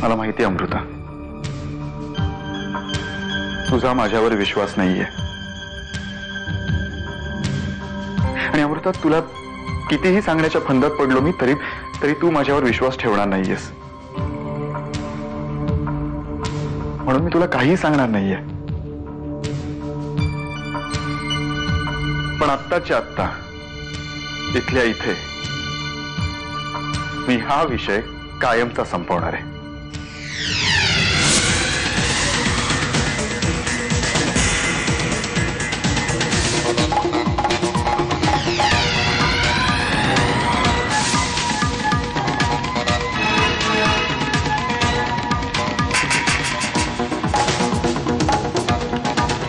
मला माहिती आहे अमृता, तुझा माझ्यावर विश्वास नाहीये. आणि अमृता, तुला कितीही सांगण्याच्या फंदात पडलो मी तरी तू माझ्यावर विश्वास ठेवणार नाहीयेस. म्हणून मी तुला काही सांगणार नाहीये. पण आत्ताच्या आत्ता इथल्या इथे मी हा विषय कायमचा संपवणार आहे.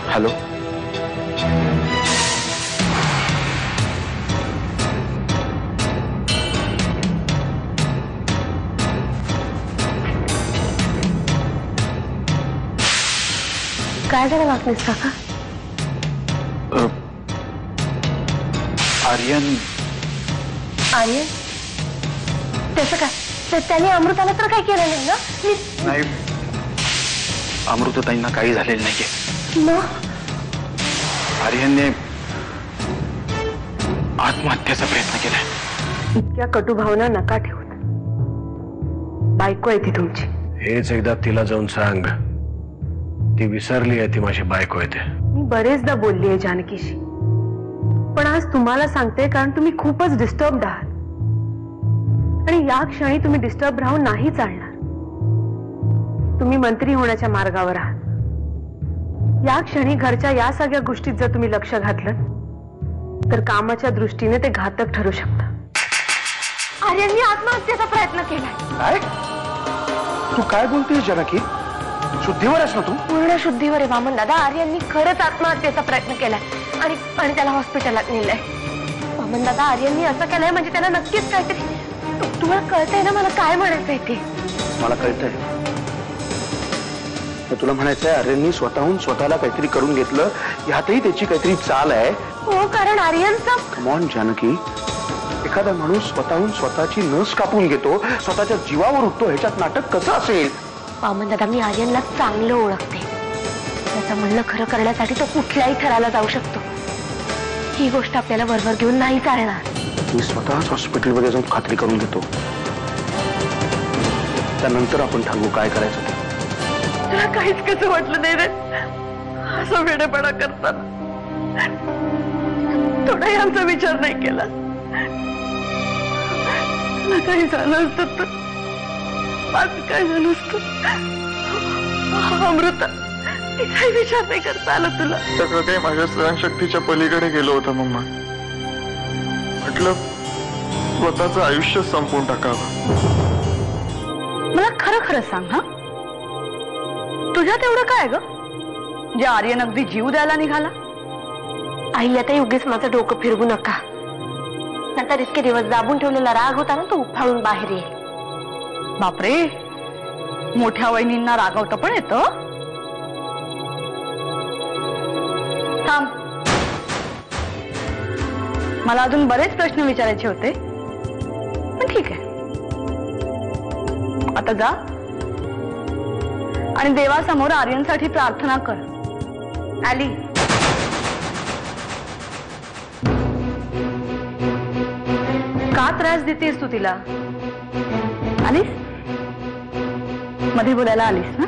हॅलो, काय झालं वागणेस काका? आर्यन. आर्यन त्याचं काय? त्याने अमृताला तर काही केलं नाही ना? नाही, अमृताताईंना काही झालेलं नाहीये. मग आर्यनने आत्महत्येचा प्रयत्न केलाय. इतक्या कटू भावना नका ठेवत. बायको आहे ती तुमची. हेच एकदा तिला जाऊन सांग, ती विसरली आहे ती माझी बायको आहे ते. मी बरेचदा बोलली आहे जानकीशी, पण आज तुम्हाला सांगते कारण तुम्ही खूपच डिस्टर्ब्ड आहात. आणि या क्षणी तुम्ही डिस्टर्ब राहून नाही चालणार. तुम्ही मंत्री होण्याच्या मार्गावर आहात. या क्षणी घरच्या या सगळ्या गोष्टीत जर तुम्ही लक्ष घातलं तर कामाच्या दृष्टीने ते घातक ठरू शकतं. आर्यनने आत्महत्येचा प्रयत्न केलाय. काय तू काय बोलतेस जानकी? शुद्धीवर आहेस ना तू? पूर्ण शुद्धीवर आहे वामन दादा. आर्यननी खरंच आत्महत्येचा प्रयत्न केलाय आणि त्याला हॉस्पिटलात नेलंय. वामन दादा, आर्यननी असं केलंय म्हणजे त्याला नक्कीच काहीतरी. तुम्हाला कळतंय ना मला काय म्हणायचंय ते? मला कळतंय. तुला म्हणायचंय आर्यननी स्वतःहून स्वतःला काहीतरी करून घेतलं, यातही त्याची काहीतरी चाल आहे. हो, कारण आर्यनचं. कम ऑन जानकी, एखादा माणूस स्वतःहून स्वतःची नस कापून घेतो, स्वतःच्या जीवावर उठतो, ह्याच्यात नाटक कसं असेल? वामन दादा, मी आर्यनला चांगलं ओळखते. त्याचं म्हणणं खरं करण्यासाठी तो कुठल्याही थराला जाऊ शकतो. ही गोष्ट आपल्याला बरोबर घेऊन नाही चालणार. मी स्वतःच हॉस्पिटलमध्ये जाऊन खात्री करून घेतो, त्यानंतर आपण ठरवू काय करायचं ते. तुला काहीच कसं वाटलं नाही रे असं वेडेपणा करताना? थोडाही आमचा विचार नाही केला. तुला काही झालं असतं तर माझं काय झालं असतं? अमृता, काही विचार नाही करता आला तुला? सगळं काही माझ्या सहनशक्तीच्या पलीकडे गेलो होतं मम्मा. म्हटलं स्वतःचं आयुष्य संपवून टाकावं. मला खरं खरं सांग, हा तुझ्यात एवढं काय ग जे आर्यन अगदी जीव द्यायला निघाला? आई, आता उगीच माझं डोकं फिरवू नका. नंतर इतके दिवस दाबून ठेवलेला राग होता ना, तो उफाळून बाहेर येईल. बापरे, मोठ्या वहिनींना रागवतं पण येतं. थांब, मला अजून बरेच प्रश्न विचारायचे होते, पण ठीक आहे. आता जा आणि देवासमोर आर्यनसाठी प्रार्थना कर. आली. का त्रास देतेस तू तिला? आलीस मध्ये बोलायला आलीस ना?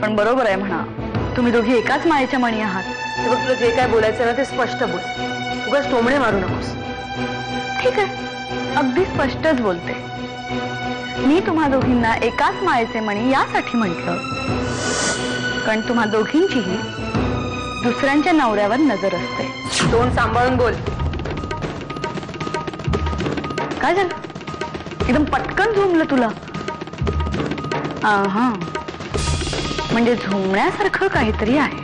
पण बरोबर आहे म्हणा, तुम्ही दोघी एकाच मायेच्या मणी आहात. बघ, तुला जे काय बोलायचं ना ते स्पष्ट बोल. उगाच टोमणे मारू नकोस. ठीक आहे, अगदी स्पष्टच बोलते. मी तुम्हा दोघींना एकाच मायेचे मणी यासाठी म्हटलं कारण तुम्हा दोघींचीही दुसऱ्यांच्या नवऱ्यावर नजर असते. तोंड सांभाळून बोल. काय झालं? एकदम पटकन झोमलं तुला? हा, म्हणजे झोमण्यासारखं काहीतरी आहे.